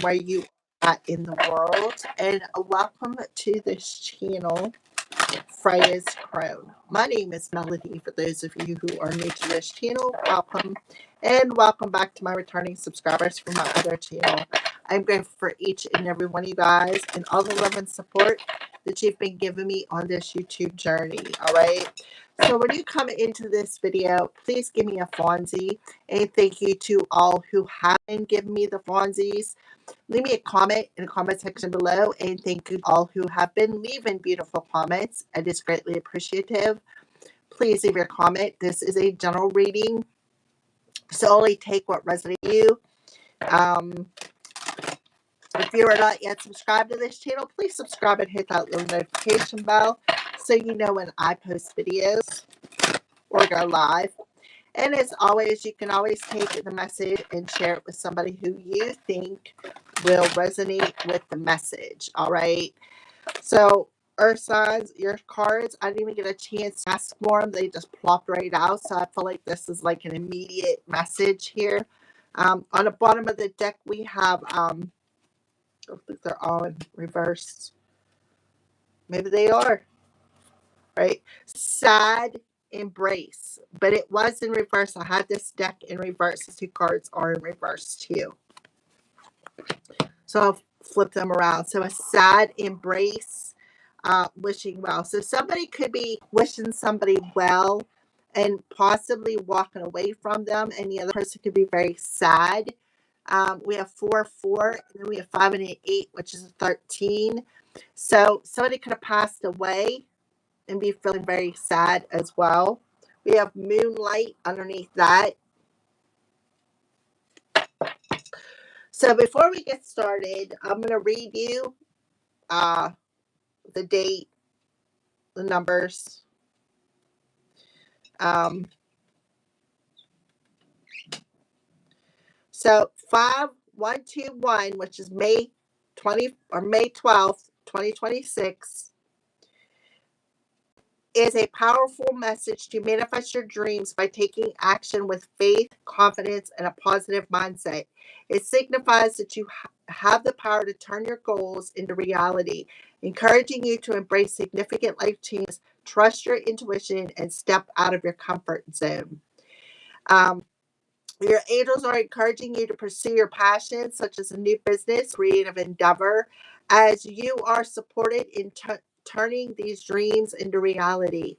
from where you are at in the world. And welcome to this channel, Freya's Crown. My name is Melody. For those of you who are new to this channel, welcome. And welcome back to my returning subscribers from my other channel. I'm grateful for each and every one of you guys and all the love and support that you've been giving me on this YouTube journey. All right. So when you come into this video, please give me a Fonzie. And thank you to all who have been giving me the Fonzies. Leave me a comment in the comment section below. And thank you to all who have been leaving beautiful comments. It is greatly appreciative. Please leave your comment. This is a general reading, so only take what resonates with you. If you are not yet subscribed to this channel, please subscribe and hit that little notification bell so you know when I post videos or go live. And as always, you can always take the message and share it with somebody who you think will resonate with the message. All right. So, Earth signs, your cards, I didn't even get a chance to ask for them. They just plopped right out. So I feel like this is like an immediate message here. On the bottom of the deck, we have, I don't think they're all in reverse. Maybe they are. Right? Sad embrace. But it was in reverse. I had this deck in reverse. The two cards are in reverse too. So I'll flip them around. So a sad embrace, wishing well. So somebody could be wishing somebody well and possibly walking away from them. And the other person could be very sad. We have 4, 4, and then we have 5 and 8, which is a 13. So somebody could have passed away and be feeling very sad as well. We have moonlight underneath that. So before we get started, I'm going to read you the date, the numbers. So 5121, which is May 20 or May 12th, 2026, is a powerful message to manifest your dreams by taking action with faith, confidence, and a positive mindset. It signifies that you have the power to turn your goals into reality, encouraging you to embrace significant life changes, trust your intuition, and step out of your comfort zone. Your angels are encouraging you to pursue your passions, such as a new business, creative endeavor, as you are supported in turning these dreams into reality.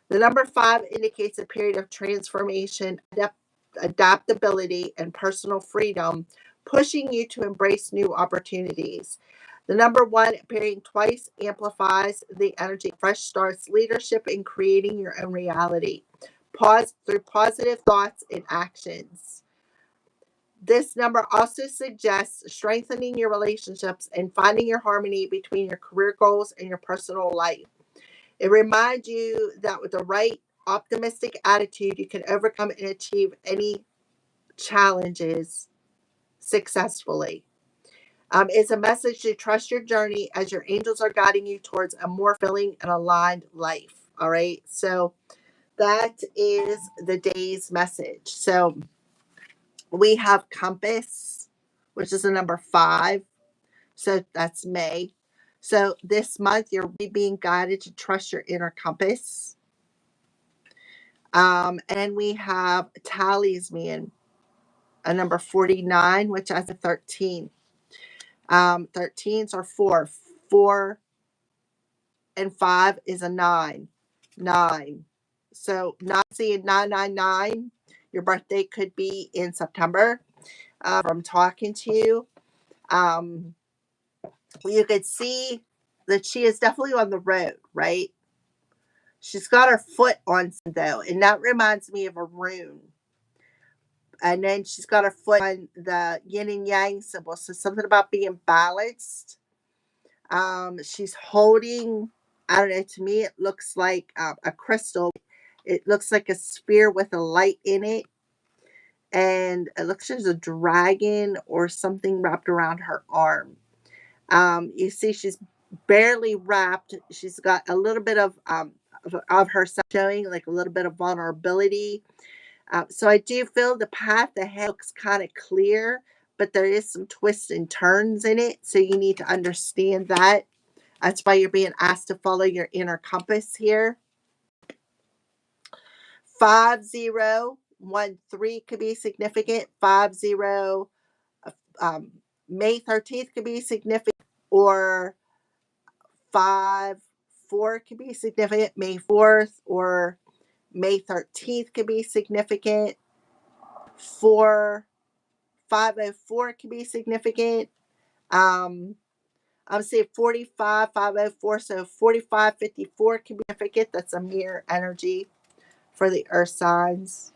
The number 5 indicates a period of transformation, adaptability, and personal freedom, pushing you to embrace new opportunities. The number 1 appearing twice amplifies the energy of fresh starts, leadership, in creating your own reality. Pause through positive thoughts and actions. This number also suggests strengthening your relationships and finding your harmony between your career goals and your personal life. It reminds you that with the right optimistic attitude, you can overcome and achieve any challenges successfully. It's a message to trust your journey as your angels are guiding you towards a more fulfilling and aligned life. All right. So that is the day's message. So we have compass, which is the number 5. So that's May. So this month, you're being guided to trust your inner compass. And we have talisman, a number 49, which has a 13. 13s are 4. 4 and 5 is a 9. 9. So not seeing 999. Your birthday could be in September. From talking to you, you could see that she is definitely on the road, right? She's got her foot on though, and that reminds me of a rune. And then she's got her foot on the yin and yang symbol, so something about being balanced. She's holding, I don't know, to me it looks like a crystal. It looks like a sphere with a light in it. And it looks like there's a dragon or something wrapped around her arm. You see she's barely wrapped. She's got a little bit of herself showing, like a little bit of vulnerability. So I do feel the path ahead looks kind of clear, but there is some twists and turns in it. So you need to understand that. That's why you're being asked to follow your inner compass here. 5013 could be significant. 50 May 13th could be significant, or 54 could be significant. May 4th or May 13th could be significant. 504 could be significant. I'm saying 45504, so 4554 can be significant. That's a mirror energy for the earth signs.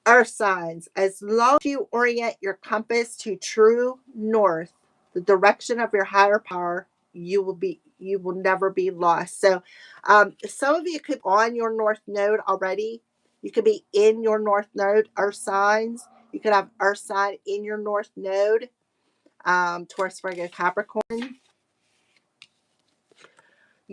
Earth signs, as long as you orient your compass to true north, the direction of your higher power, you will never be lost. So some of you could be on your north node already. You could be in your north node, earth signs. You could have earth sign in your north node, Taurus, Virgo, Capricorn.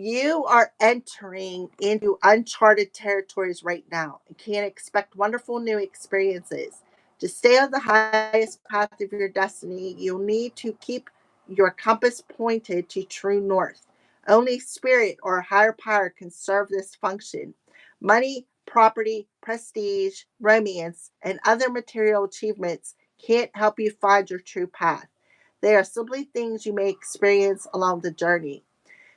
You are entering into uncharted territories right now and can expect wonderful new experiences. To stay on the highest path of your destiny, you'll need to keep your compass pointed to true north. Only spirit or higher power can serve this function. Money, property, prestige, romance, and other material achievements can't help you find your true path. They are simply things you may experience along the journey.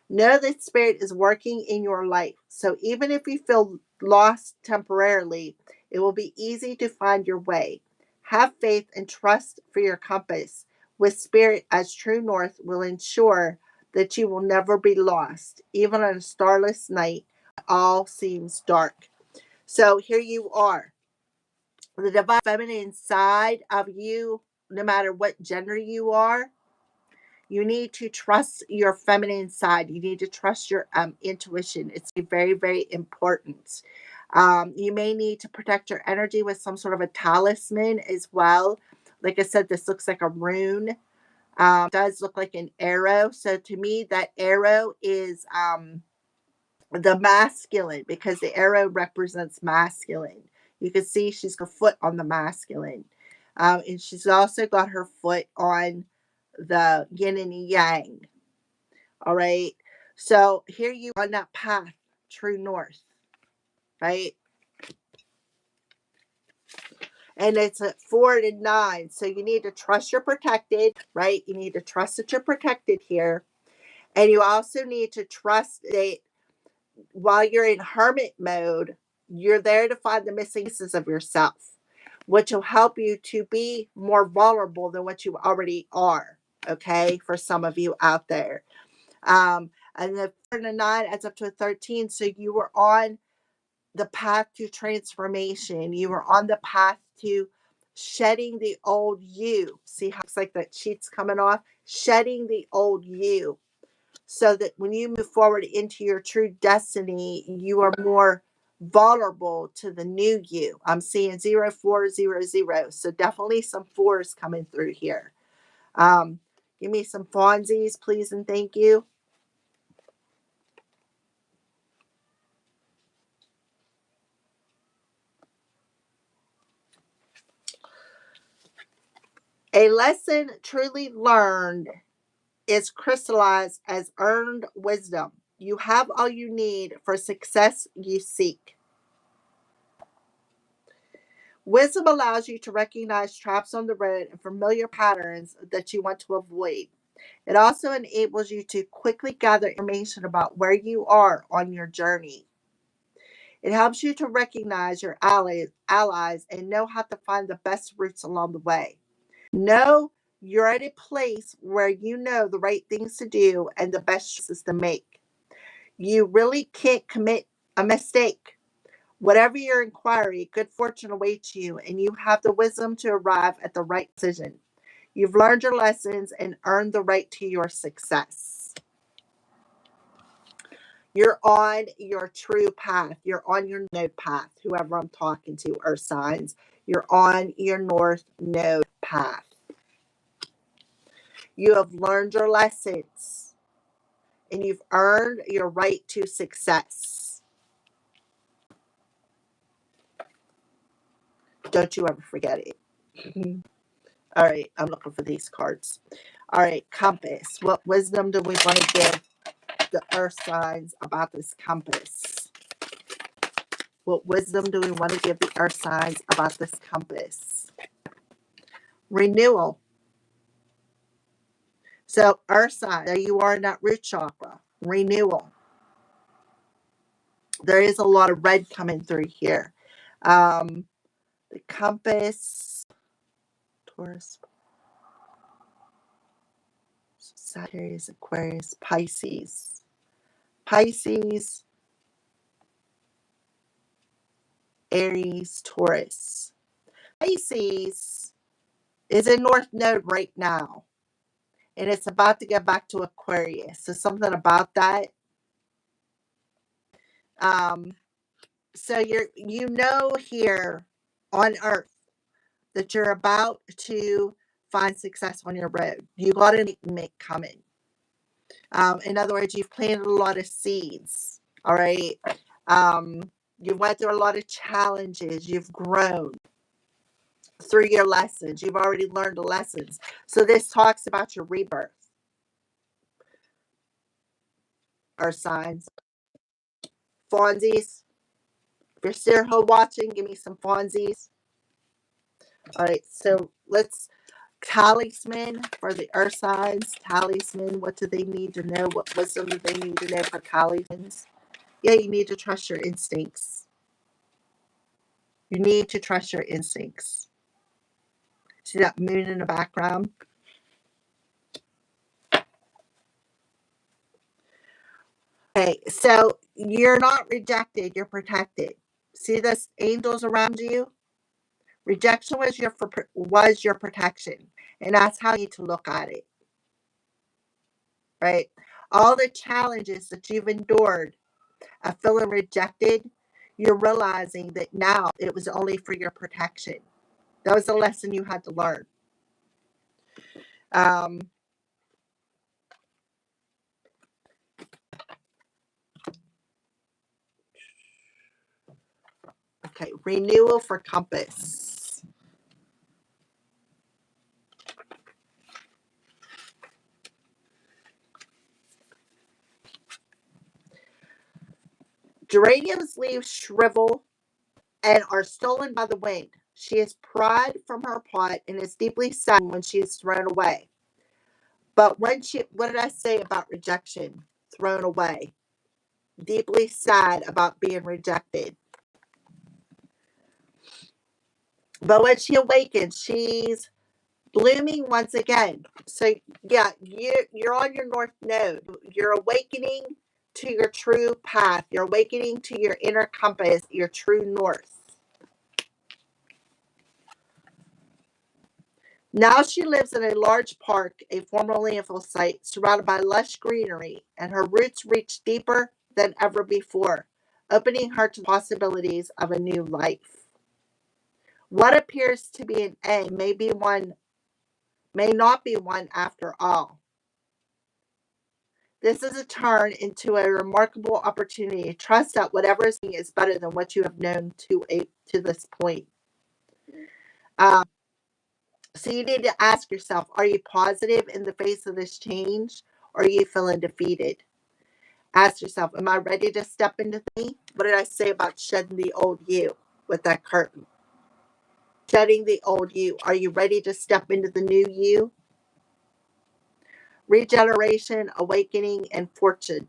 Know that Spirit is working in your life. So even if you feel lost temporarily, it will be easy to find your way. Have faith and trust for your compass. With Spirit as true north will ensure that you will never be lost, even on a starless night when all seems dark. So here you are. The divine feminine side of you, no matter what gender you are, you need to trust your feminine side. You need to trust your intuition. It's very, very important. You may need to protect your energy with some sort of a talisman as well. Like I said, this looks like a rune. It does look like an arrow. So to me, that arrow is the masculine, because the arrow represents masculine. You can see she's got her foot on the masculine. And she's also got her foot on the yin and yang. All right. So here you are on that path, true north, right? And it's at 4 to 9. So you need to trust you're protected, right? You need to trust that you're protected here. And you also need to trust that while you're in hermit mode, you're there to find the missing pieces of yourself, which will help you to be more vulnerable than what you already are. Okay. For some of you out there. And the 4 to 9 adds up to a 13. So you were on the path to transformation. You were on the path to shedding the old you. See how it's like that sheet's coming off? Shedding the old you. So that when you move forward into your true destiny, you are more vulnerable to the new you. I'm seeing 0400. So definitely some fours coming through here. Give me some Fonzies, please, and thank you. A lesson truly learned is crystallized as earned wisdom. You have all you need for success you seek. Wisdom allows you to recognize traps on the road and familiar patterns that you want to avoid. It also enables you to quickly gather information about where you are on your journey. It helps you to recognize your allies and know how to find the best routes along the way. Know you're at a place where you know the right things to do and the best choices to make. You really can't commit a mistake. Whatever your inquiry, good fortune awaits you, and you have the wisdom to arrive at the right decision. You've learned your lessons and earned the right to your success. You're on your true path. You're on your node path. Whoever I'm talking to, earth signs, you're on your north node path. You have learned your lessons and you've earned your right to success. Don't you ever forget it. All right, I'm looking for these cards. All right, compass. What wisdom do we want to give the earth signs about this compass? What wisdom do we want to give the earth signs about this compass? Renewal. So, earth sign, there you are in that root chakra. Renewal. There is a lot of red coming through here. The compass, Taurus, Sagittarius, Aquarius, Pisces. Pisces, Aries, Taurus. Pisces is in North Node right now, and it's about to get back to Aquarius. So something about that. So you know here on Earth that you're about to find success on your road. You got to make coming. In other words, you've planted a lot of seeds. All right. You went through a lot of challenges. You've grown through your lessons. You've already learned the lessons. So this talks about your rebirth. Our signs. Fonzies. If you're still home watching, give me some Fonzies. All right. So let's talisman for the earth signs. Talisman. What do they need to know? What wisdom do they need to know for talismans? Yeah, you need to trust your instincts. You need to trust your instincts. See that moon in the background? Okay, so you're not rejected, you're protected. See this angels around you? Rejection was your protection. And that's how you need to look at it. Right? All the challenges that you've endured of feeling rejected, you're realizing that now it was only for your protection. That was a lesson you had to learn. Um, okay, renewal for compass. Geranium's leaves shrivel and are stolen by the wind. She is pried from her pot and is deeply sad when she is thrown away. But what did I say about rejection? Thrown away. Deeply sad about being rejected. But when she awakens, she's blooming once again. So yeah, you're on your north node. You're awakening to your true path. You're awakening to your inner compass, your true north. Now she lives in a large park, a former landfill site, surrounded by lush greenery, and her roots reach deeper than ever before, opening her to possibilities of a new life. What appears to be an end may not be one after all. This is a turn into a remarkable opportunity. Trust that whatever is better than what you have known to this point. Um, so you need to ask yourself, are you positive in the face of this change? Or are you feeling defeated? Ask yourself, am I ready to step into me? What did I say about shedding the old you with that curtain? Shedding the old you. Are you ready to step into the new you? Regeneration, awakening, and fortune.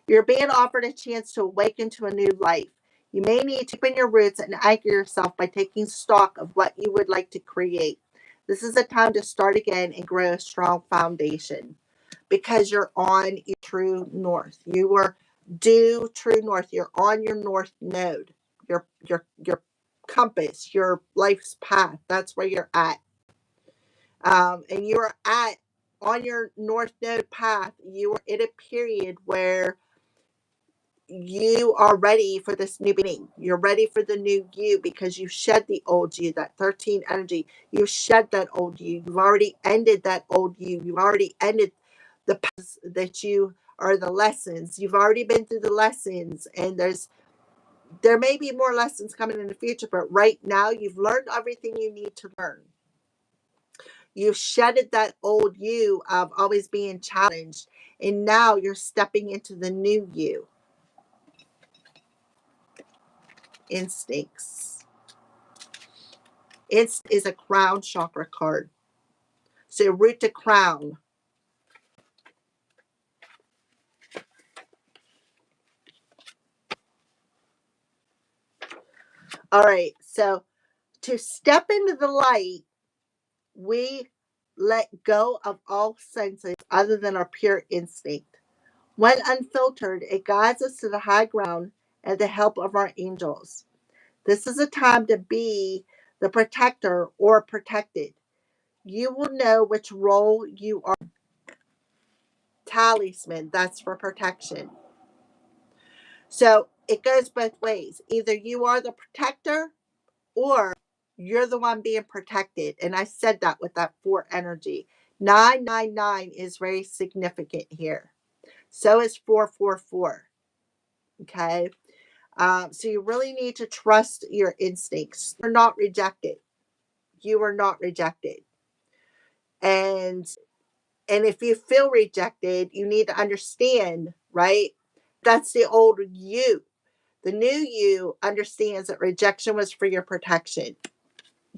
You're being offered a chance to awaken to a new life. You may need to open your roots and anchor yourself by taking stock of what you would like to create. This is a time to start again and grow a strong foundation because you're on your true north. You are due true north. You're on your north node, your compass, your life's path. That's where you're at. And you're at on your north node path. You are in a period where you are ready for this new beginning. You're ready for the new you because you shed the old you, that 13 energy. You shed that old you. You've already ended that old you. You've already ended the past that you are the lessons. You've already been through the lessons, and there may be more lessons coming in the future, but right now you've learned everything you need to learn. You've shedded that old you of always being challenged, and now you're stepping into the new you. Instincts. It is a crown chakra card. So root to crown. All right. So to step into the light, we let go of all senses other than our pure instinct. When unfiltered, it guides us to the high ground and the help of our angels. This is a time to be the protector or protected. You will know which role you are. Talisman, that's for protection. So it goes both ways. Either you are the protector or you're the one being protected. And I said that with that 4 energy. 999 is very significant here. So is 444. Okay. So you really need to trust your instincts. You're not rejected. You are not rejected. And if you feel rejected, you need to understand, right? That's the old you. The new you understands that rejection was for your protection.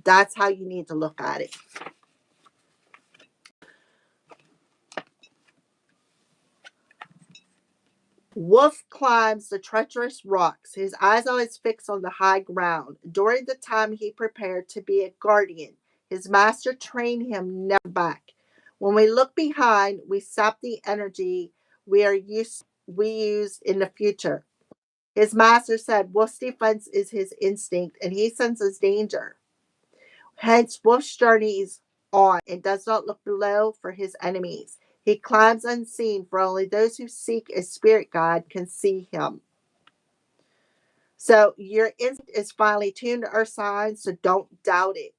That's how you need to look at it. Wolf climbs the treacherous rocks, his eyes always fixed on the high ground. During the time he prepared to be a guardian, his master trained him never back. When we look behind, we sap the energy we use in the future. His master said Wolf's defense is his instinct, and he senses danger. Hence, Wolf journeys on and does not look below for his enemies. He climbs unseen, for only those who seek a spirit guide can see him. So your instinct is finely tuned to earth signs, so don't doubt it.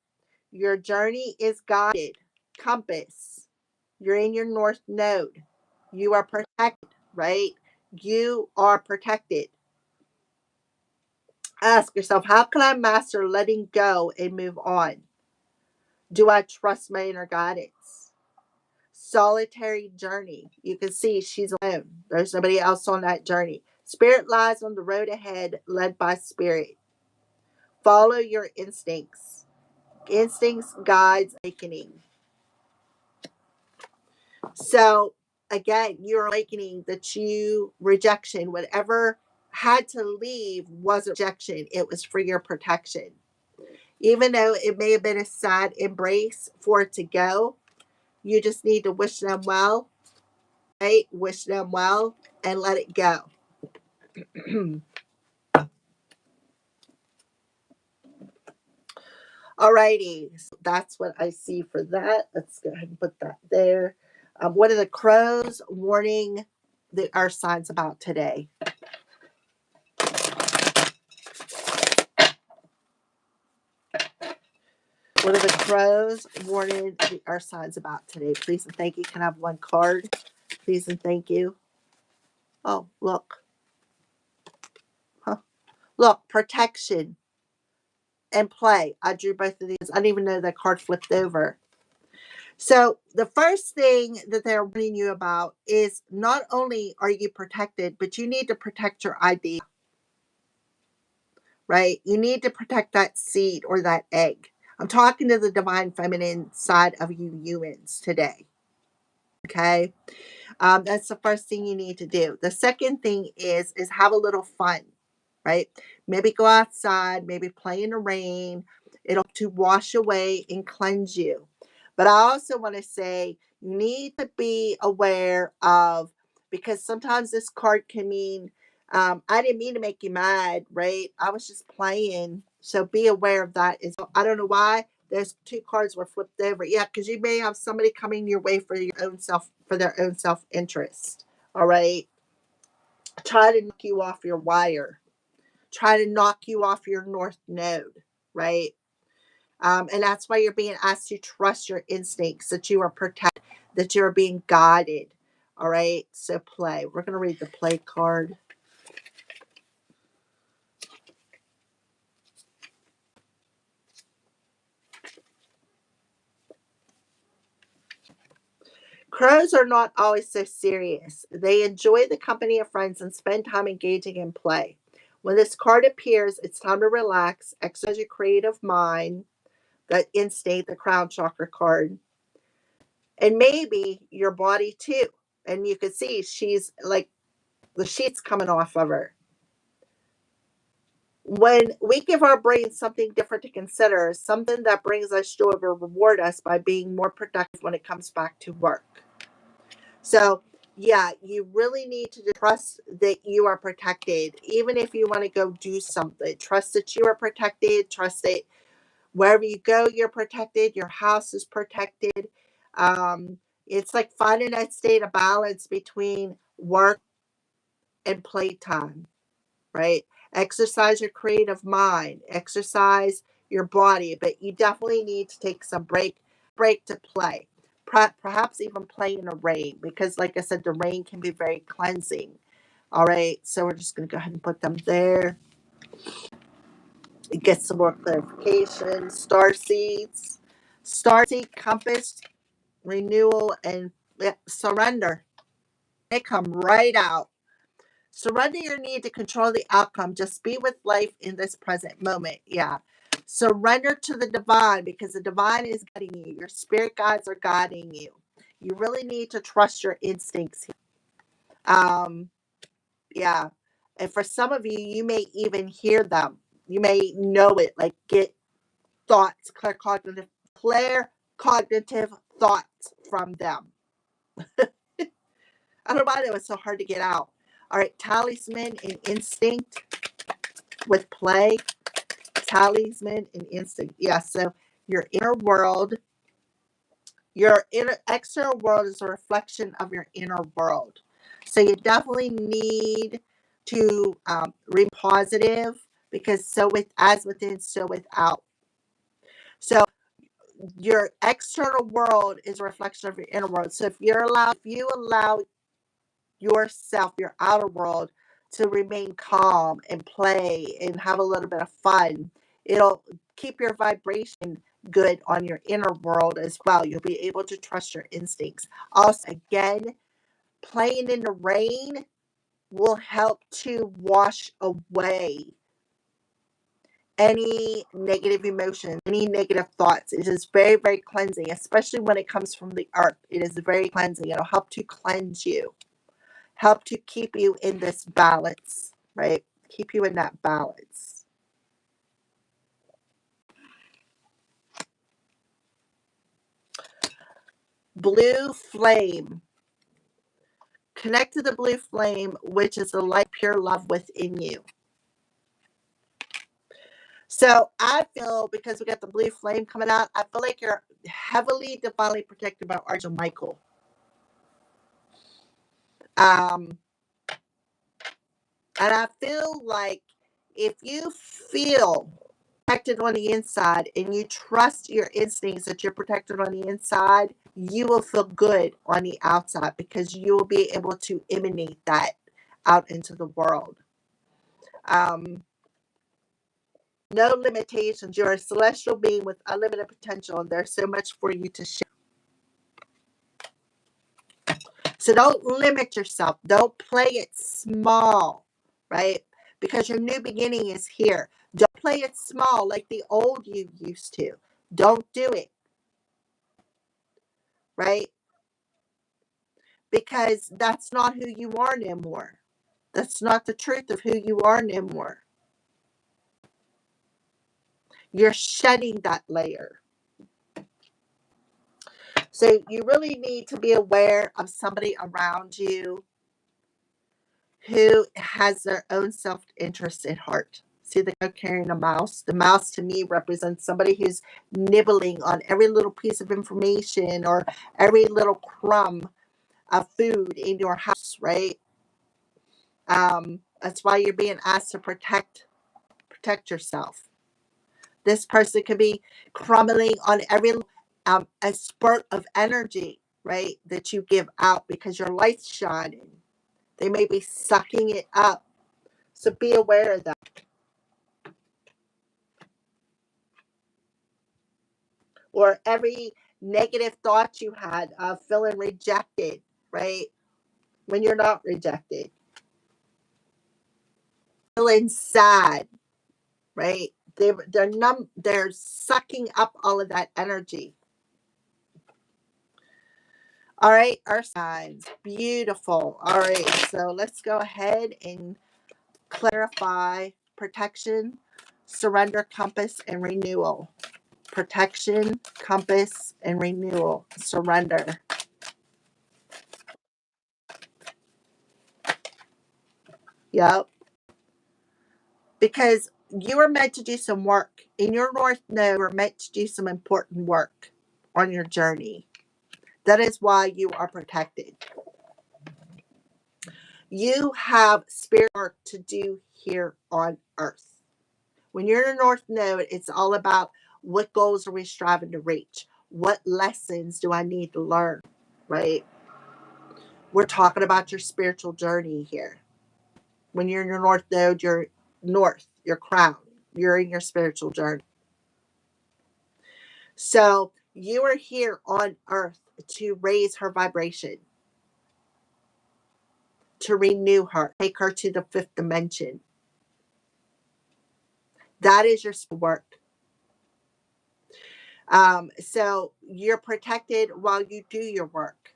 Your journey is guided. Compass. You're in your north node. You are protected, right? You are protected. Ask yourself, how can I master letting go and move on? Do I trust my inner guidance? Solitary journey. You can see she's alone. There's nobody else on that journey. Spirit lies on the road ahead, led by spirit. Follow your instincts. Instincts guides awakening. So again, you're awakening that rejection, whatever had to leave wasn't rejection. It was for your protection. Even though it may have been a sad embrace for it to go, you just need to wish them well, right? Wish them well and let it go. Alrighty, so that's what I see for that. Let's go ahead and put that there. What are the crows warning our signs about today? What are the crows warning our signs about today? Please and thank you. Can I have one card? Please and thank you. Oh, look. Huh. Look, protection and play. I drew both of these. I didn't even know that card flipped over. So the first thing that they're warning you about is not only are you protected, but you need to protect your idea, right? You need to protect that seed or that egg. I'm talking to the divine feminine side of you humans today. Okay. That's the first thing you need to do. The second thing is have a little fun, right? Maybe go outside, maybe play in the rain. It'll to wash away and cleanse you. But I also want to say you need to be aware of, because sometimes this card can mean, I didn't mean to make you mad, right? I was just playing. So be aware of that. I don't know why those 2 cards were flipped over. Yeah, because you may have somebody coming your way for their own self interest. All right. try to knock you off your wire, try to knock you off your north node, right? And that's why you're being asked to trust your instincts, that you are protected, that you're being guided. All right, so play. We're going to read the play card. Crows are not always so serious. They enjoy the company of friends and spend time engaging in play. When this card appears, it's time to relax, exercise your creative mind, the instinct, the crown chakra card, and maybe your body too. And you can see she's like the sheets coming off of her. When we give our brain something different to consider, something that brings us joy will reward us by being more productive when it comes back to work. So, yeah, you really need to trust that you are protected. Even if you want to go do something, trust that you are protected. Trust that wherever you go, you're protected. Your house is protected. It's like finding that state of balance between work and playtime, right? Exercise your creative mind, exercise your body, but you definitely need to take some break to play. Perhaps even play in the rain, because like I said, the rain can be very cleansing. All right, so we're just going to go ahead and put them there. Get some more clarification. Starseed, compass, renewal, and surrender. They come right out. Surrender your need to control the outcome. Just be with life in this present moment. Yeah. Surrender to the divine, because the divine is guiding you. Your spirit guides are guiding you. You really need to trust your instincts. Yeah. And for some of you, you may even hear them. You may know it, like get thoughts, clear cognitive thoughts from them. I don't know why that was so hard to get out. All right, talisman and instinct with play. Talisman and instinct. Yeah, so your inner world, your external world is a reflection of your inner world. So you definitely need to remain positive, because so with as within, so without. So your external world is a reflection of your inner world. So if you allow yourself, your outer world, to remain calm and play and have a little bit of fun, it'll keep your vibration good on your inner world as well. You'll be able to trust your instincts. Also, again, playing in the rain will help to wash away any negative emotions, any negative thoughts. It is very, very cleansing, especially when it comes from the earth. It is very cleansing. It'll help to cleanse you, help to keep you in this balance, right? Keep you in that balance. Blue flame. Connect to the blue flame, which is the light, pure love within you. So I feel, because we got the blue flame coming out, I feel like you're heavily divinely protected by Archangel Michael. And I feel like if you feel protected on the inside and you trust your instincts that you're protected on the inside, you will feel good on the outside, because you will be able to emanate that out into the world. No limitations. You're a celestial being with unlimited potential, and there's so much for you to share. So don't limit yourself. Don't play it small, right? Because your new beginning is here. Don't play it small like the old you used to. Don't do it, right? Because that's not who you are anymore. That's not the truth of who you are anymore. You're shedding that layer. So you really need to be aware of somebody around you who has their own self-interest at heart. See the guy carrying a mouse? The mouse to me represents somebody who's nibbling on every little piece of information or every little crumb of food in your house, right? That's why you're being asked to protect yourself. This person could be crumbling on every a spurt of energy, right, that you give out because your light's shining. They may be sucking it up. So be aware of that. Or every negative thought you had of feeling rejected, right? When you're not rejected. Feeling sad, right? They're sucking up all of that energy. All right, our signs. Beautiful. All right, so let's go ahead and clarify protection, surrender, compass, and renewal. Protection, compass, and renewal. Surrender. Yep. Because you are meant to do some work. In your North Node, you're meant to do some important work on your journey. That is why you are protected. You have spirit work to do here on Earth. When you're in a North Node, it's all about what goals are we striving to reach? What lessons do I need to learn? Right? We're talking about your spiritual journey here. When you're in your North Node, you're north, your crown. You're in your spiritual journey. So you are here on Earth to raise her vibration, to renew her, take her to the fifth dimension. That is your work. So you're protected while you do your work.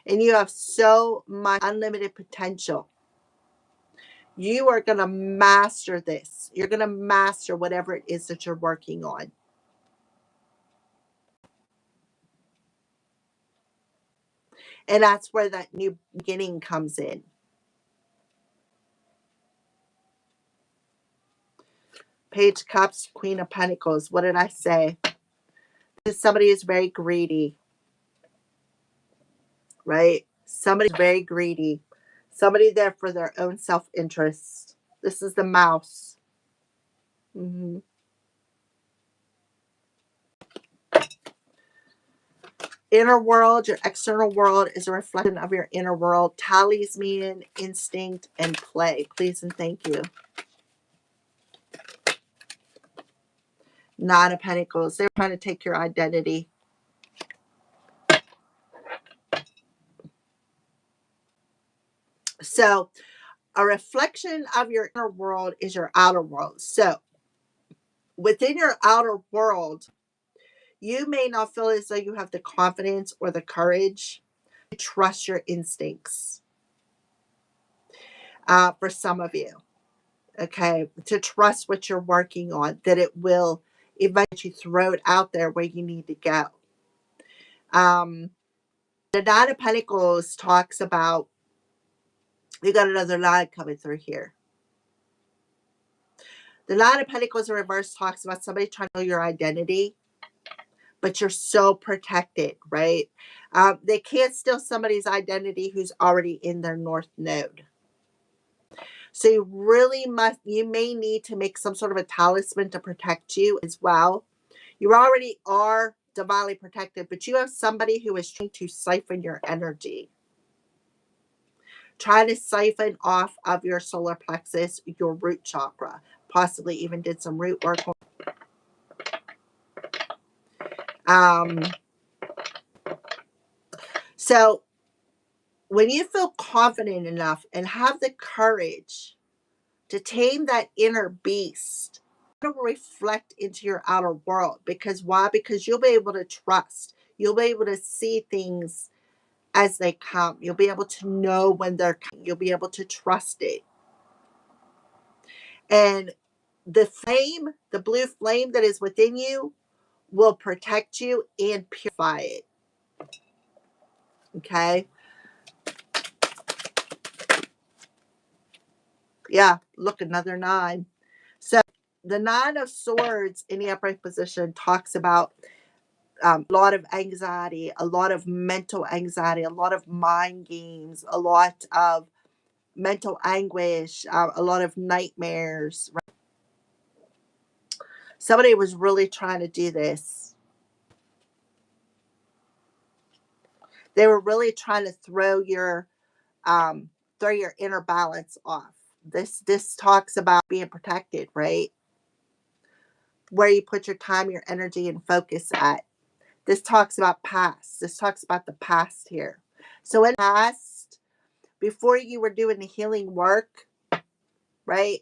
And you have so much unlimited potential. You are going to master this. You're going to master whatever it is that you're working on. And that's where that new beginning comes in. Page of Cups, Queen of Pentacles. What did I say? This is somebody who's very greedy, right? Somebody very greedy. Somebody there for their own self-interest. This is the mouse. Mm-hmm. Inner world, your external world is a reflection of your inner world. Talisman, instinct, and play. Please and thank you. Nine of Pentacles. They're trying to take your identity. So, a reflection of your inner world is your outer world. So, within your outer world, you may not feel as though you have the confidence or the courage to trust your instincts. For some of you, okay, to trust what you're working on, that it will eventually throw it out there where you need to go. The Nine of Pentacles talks about, you got another line coming through here. The Nine of Pentacles in reverse talks about somebody trying to know your identity, but you're so protected, right? They can't steal somebody's identity who's already in their North Node. So you may need to make some sort of a talisman to protect you as well. You already are divinely protected, but you have somebody who is trying to siphon your energy. Try to siphon off of your solar plexus, your root chakra. Possibly even did some root work. So when you feel confident enough and have the courage to tame that inner beast, it'll reflect into your outer world. Because why? Because you'll be able to trust. You'll be able to see things as they come. You'll be able to know when they're coming. You'll be able to trust it. And the flame, the blue flame that is within you, will protect you and purify it. Okay? Yeah, look, another 9. So the 9 of Swords in the upright position talks about A lot of anxiety, a lot of mental anxiety, a lot of mind games, a lot of mental anguish, a lot of nightmares. Right? Somebody was really trying to do this. They were really trying to um, throw your inner balance off. This talks about being protected, right? Where you put your time, your energy, and focus at. This talks about past. This talks about the past here. So in the past, before you were doing the healing work, right?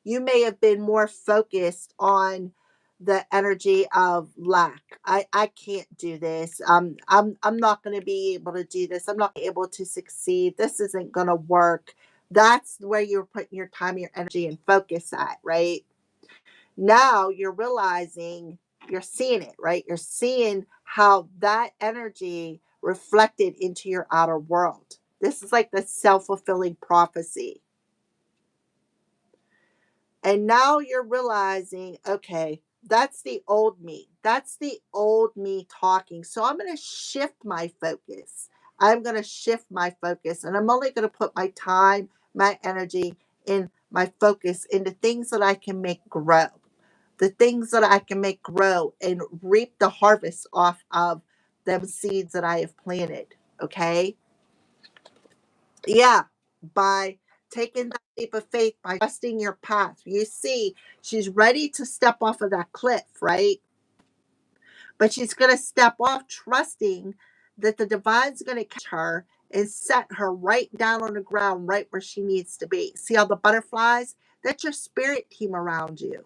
You may have been more focused on the energy of lack. I can't do this. I'm not going to be able to do this. I'm not able to succeed. This isn't going to work. That's where you're putting your time, your energy, and focus at, right? Now you're realizing, you're seeing it, right? You're seeing how that energy reflected into your outer world. This is like the self-fulfilling prophecy. And now you're realizing, okay, that's the old me. That's the old me talking. So I'm going to shift my focus. I'm going to shift my focus. And I'm only going to put my time, my energy, and my focus into things that I can make grow. The things that I can make grow and reap the harvest off of them seeds that I have planted. Okay. Yeah. By taking that leap of faith, by trusting your path. You see, she's ready to step off of that cliff, right? But she's going to step off trusting that the divine's going to catch her and set her right down on the ground, right where she needs to be. See all the butterflies? That's your spirit team around you.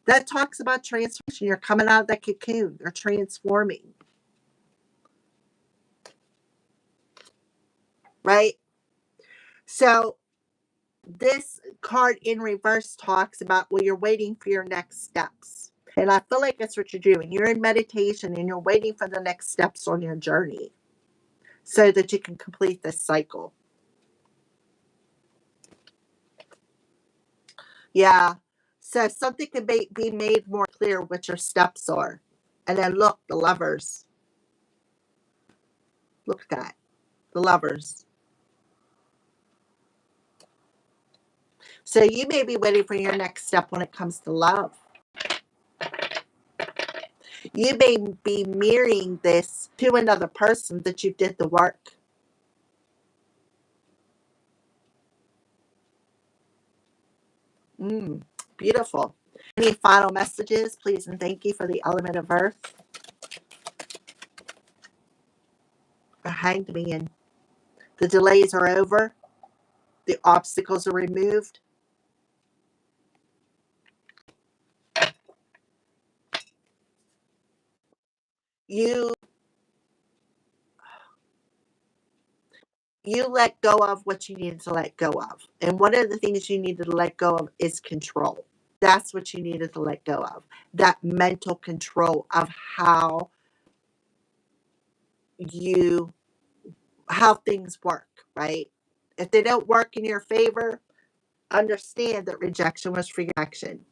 That talks about transformation. You're coming out of that cocoon. They're transforming. Right? So this card in reverse talks about, well, you're waiting for your next steps. And I feel like that's what you're doing. You're in meditation and you're waiting for the next steps on your journey so that you can complete this cycle. Yeah. So something can be made more clear what your steps are. And then look, the lovers. Look at that. The lovers. So you may be waiting for your next step when it comes to love. You may be mirroring this to another person that you did the work. Beautiful. Any final messages, please, and thank you for the element of earth. The hanged man. The delays are over. The obstacles are removed. You you let go of what you needed to let go of. And one of the things you needed to let go of is control. That's what you needed to let go of. That mental control of you how things work, right? If they don't work in your favor, understand that rejection was for your action.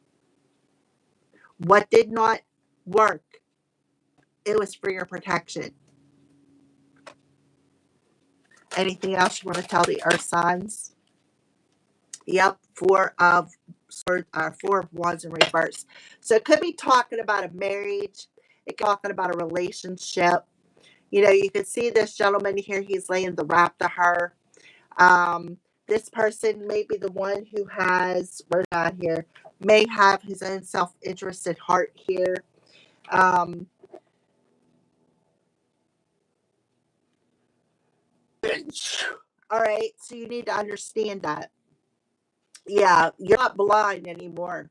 What did not work, it was for your protection. Anything else you want to tell the earth signs? Yep, four of wands in reverse. So it could be talking about a marriage. It could be talking about a relationship. You know, you can see this gentleman here. He's laying the wrap to her. Um, this person may be the one who has, where's that here, may have his own self-interested heart here. Um, all right, so you need to understand that. Yeah, you're not blind anymore.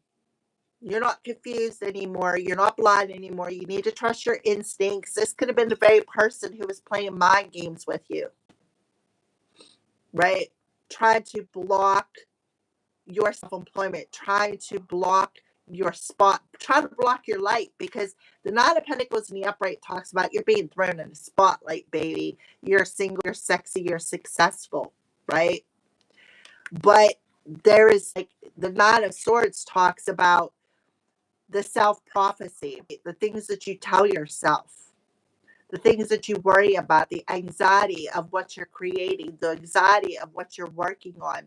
You're not confused anymore. You're not blind anymore. You need to trust your instincts. This could have been the very person who was playing mind games with you, right? Trying to block your self-employment, trying to block your spot, trying to block your light, because the Nine of Pentacles in the upright talks about you're being thrown in a spotlight, baby. You're single, you're sexy, you're successful, right? But there is like the Nine of Swords talks about the self-prophecy, the things that you tell yourself, the things that you worry about, the anxiety of what you're creating, the anxiety of what you're working on.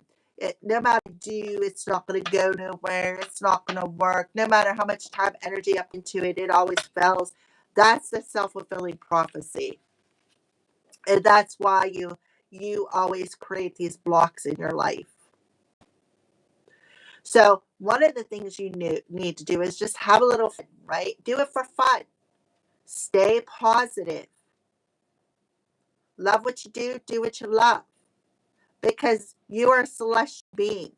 No matter what you do, it's not going to go nowhere. It's not going to work. No matter how much time, energy up into it, it always fails. That's the self-fulfilling prophecy. And that's why you always create these blocks in your life. So one of the things you need to do is just have a little fun, right? Do it for fun. Stay positive. Love what you do what you love. Because you are a celestial being.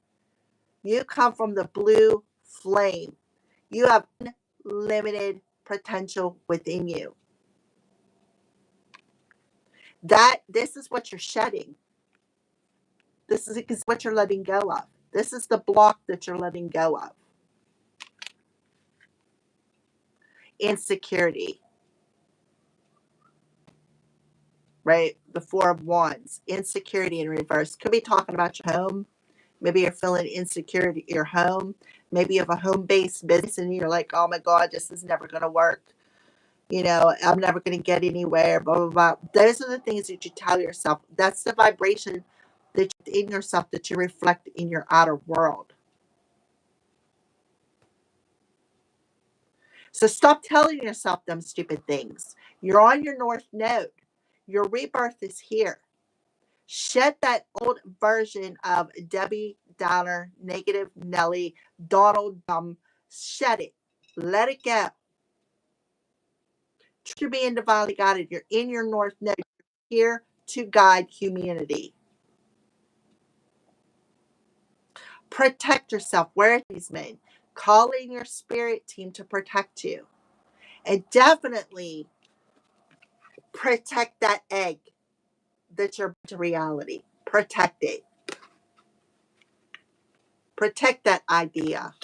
You come from the blue flame. You have unlimited potential within you. This is what you're shedding. This is what you're letting go of. This is the block that you're letting go of. Insecurity, right? The Four of Wands, insecurity in reverse. Could be talking about your home. Maybe you're feeling insecure at your home. Maybe you have a home-based business and you're like, oh my God, this is never going to work. You know, I'm never going to get anywhere, blah, blah, blah. Those are the things that you tell yourself. That's the vibration that in yourself that you reflect in your outer world. So stop telling yourself them stupid things. You're on your North Node. Your rebirth is here. Shed that old version of Debbie Downer, negative Nelly, Donald Dumb. Shed it. Let it go. You're being divinely guided. You're in your North Node. You're here to guide humanity. Protect yourself. Wear these men. Call in your spirit team to protect you. And definitely protect that egg that you're to reality. Protect it. Protect that idea.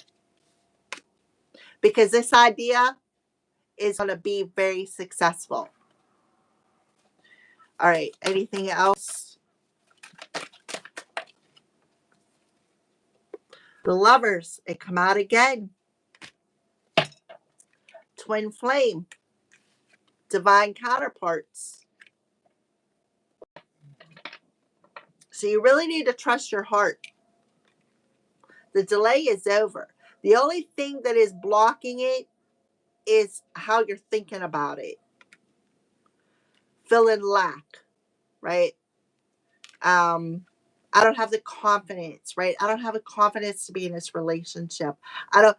Because this idea is going to be very successful. All right. Anything else? The Lovers. It come out again. Twin flame. Divine counterparts. So you really need to trust your heart. The delay is over. The only thing that is blocking it is how you're thinking about it. Feeling lack, right? I don't have the confidence, right? I don't have the confidence to be in this relationship. I'm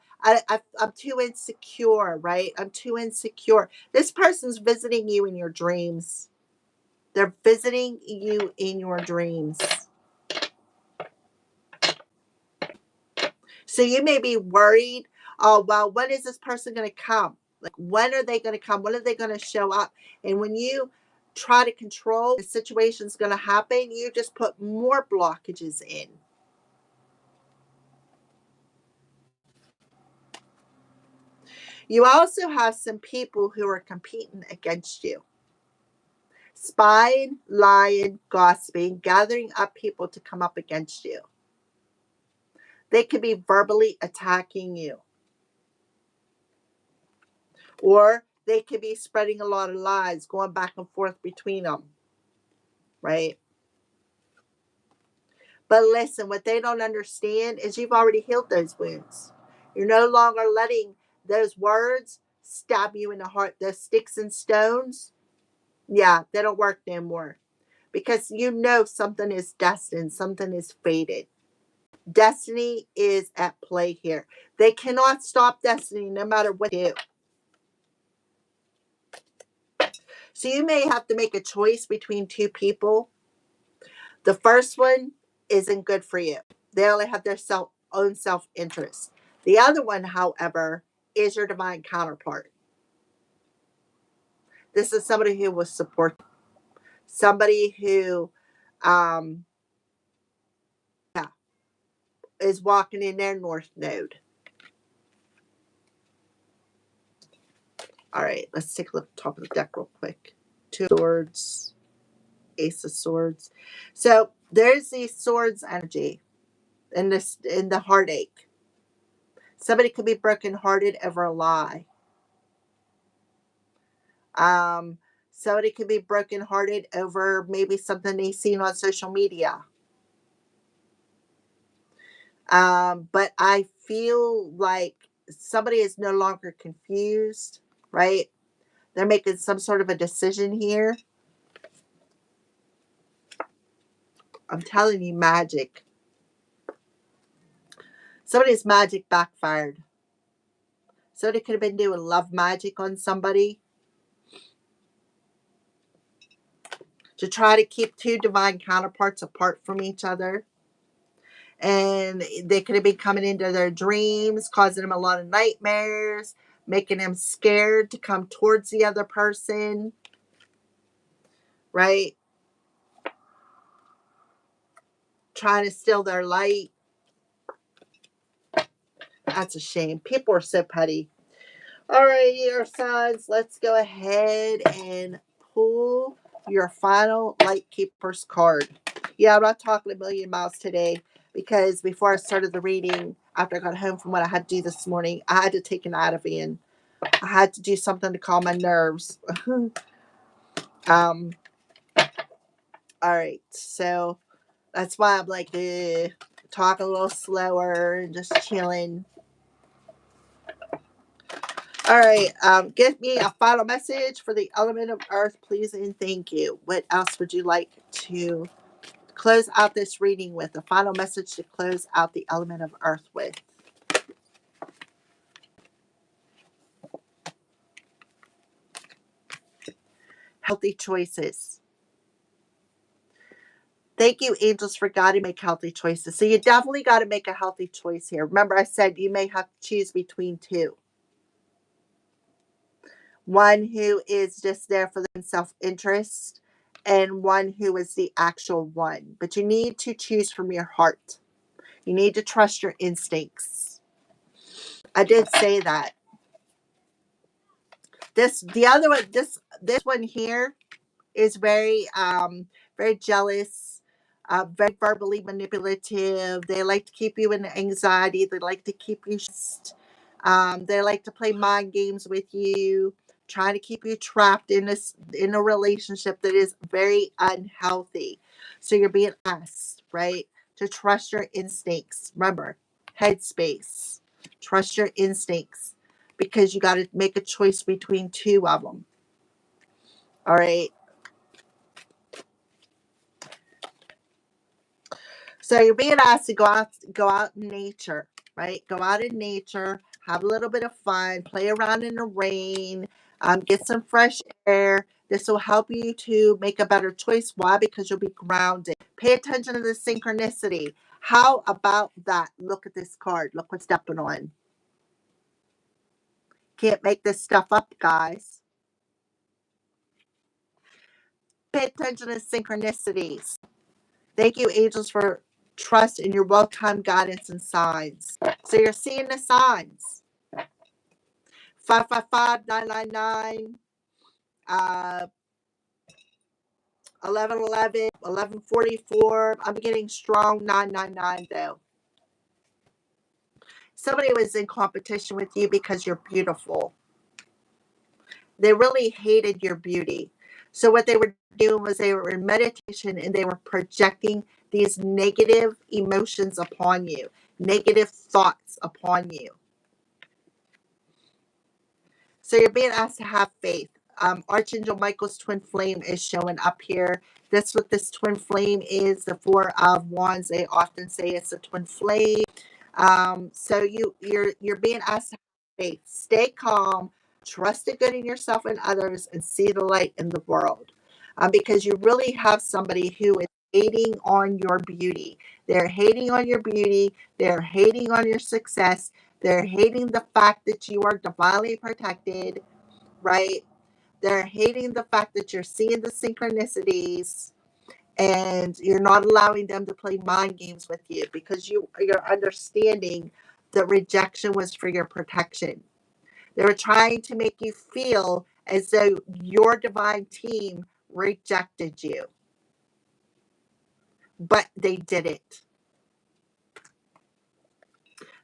too insecure, right? I'm too insecure. This person's visiting you in your dreams. They're visiting you in your dreams. So you may be worried, oh, well, when is this person going to come? Like, when are they going to come? When are they going to show up? And when you try to control the situation's going to happen, you just put more blockages in. You also have some people who are competing against you. Spying, lying, gossiping, gathering up people to come up against you. They could be verbally attacking you. Or they could be spreading a lot of lies, going back and forth between them. Right? But listen, what they don't understand is you've already healed those wounds. You're no longer letting those words stab you in the heart. Those sticks and stones, yeah, they don't work no more. Because you know something is destined, something is fated. Destiny is at play here. They cannot stop destiny no matter what you do. So you may have to make a choice between two people. The first one isn't good for you. They only have their own self-interest. The other one, however, is your divine counterpart. This is somebody who will support you. Somebody who is walking in their North Node. All right, let's take a look at the top of the deck real quick. Two of Swords, Ace of Swords. So there's the Swords energy in the heartache. Somebody could be brokenhearted over a lie. Um, Somebody could be brokenhearted over maybe something they've seen on social media. But I feel like somebody is no longer confused, right? They're making some sort of a decision here. I'm telling you, magic. Somebody's magic backfired. Somebody could have been doing love magic on somebody to try to keep two divine counterparts apart from each other. And they could have been coming into their dreams, causing them a lot of nightmares, making them scared to come towards the other person, right? Trying to steal their light. That's a shame. People are so petty. All right, your signs, let's go ahead and pull your final Light Keepers card. Yeah, I'm not talking a million miles today because before I started the reading, after I got home from what I had to do this morning, I had to take an Ativan. I had to do something to calm my nerves. um, all right, so that's why I'm like, talk a little slower and just chilling. All right, give me a final message for the element of earth, please, and thank you. What else would you like to close out this reading with? A final message to close out the element of earth with. Healthy choices. Thank you, angels, for guiding me make healthy choices. So you definitely got to make a healthy choice here. Remember, I said you may have to choose between two. One who is just there for their self-interest and one who is the actual one. But you need to choose from your heart. You need to trust your instincts. I did say that. The other one, this one here is very jealous, very verbally manipulative. They like to keep you in anxiety. They like to keep you stressed. They like to play mind games with you, trying to keep you trapped in a relationship that is very unhealthy. So you're being asked, right, to trust your instincts. Remember, headspace. Trust your instincts because you got to make a choice between two of them. All right. So you're being asked to go out in nature, right? Go out in nature, have a little bit of fun, play around in the rain, get some fresh air. This will help you to make a better choice. Why? Because you'll be grounded. Pay attention to the synchronicity. How about that? Look at this card. Look what's stepping on. Can't make this stuff up, guys. Pay attention to synchronicities. Thank you, angels, for trust in your well-timed guidance and signs. So you're seeing the signs. 555, 999, 1111, 1144. I'm getting strong 999 though. Somebody was in competition with you because you're beautiful. They really hated your beauty. So what they were doing was they were in meditation and they were projecting these negative emotions upon you, negative thoughts upon you. So you're being asked to have faith. Archangel Michael's twin flame is showing up here. That's what this twin flame is. The Four of Wands. They often say it's a twin flame. So you're being asked to have faith. Stay calm. Trust the good in yourself and others, and see the light in the world. Because you really have somebody who is hating on your beauty. They're hating on your beauty. They're hating on your success. They're hating the fact that you are divinely protected, right? They're hating the fact that you're seeing the synchronicities and you're not allowing them to play mind games with you because you're understanding that rejection was for your protection. They were trying to make you feel as though your divine team rejected you, but they didn't.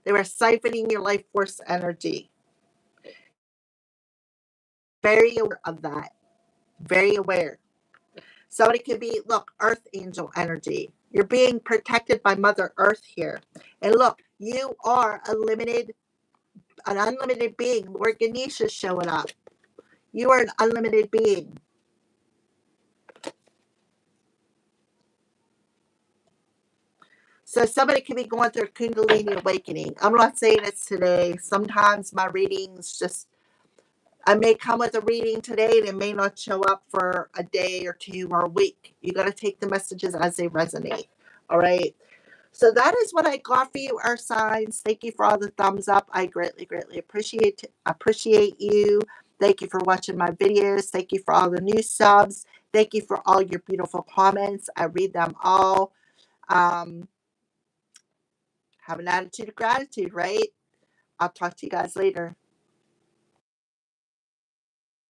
They were siphoning your life force energy. Very aware of that. Very aware. Somebody could be, look, earth angel energy. You're being protected by Mother Earth here. And look, you are an unlimited being. Lord Ganesh is showing up. You are an unlimited being. So somebody could be going through a Kundalini awakening. I'm not saying it's today. Sometimes my readings just, I may come with a reading today and it may not show up for a day or two or a week. You got to take the messages as they resonate. All right. So that is what I got for you, Earth signs. Thank you for all the thumbs up. I greatly, greatly appreciate you. Thank you for watching my videos. Thank you for all the new subs. Thank you for all your beautiful comments. I read them all. Um, have an attitude of gratitude, right? I'll talk to you guys later.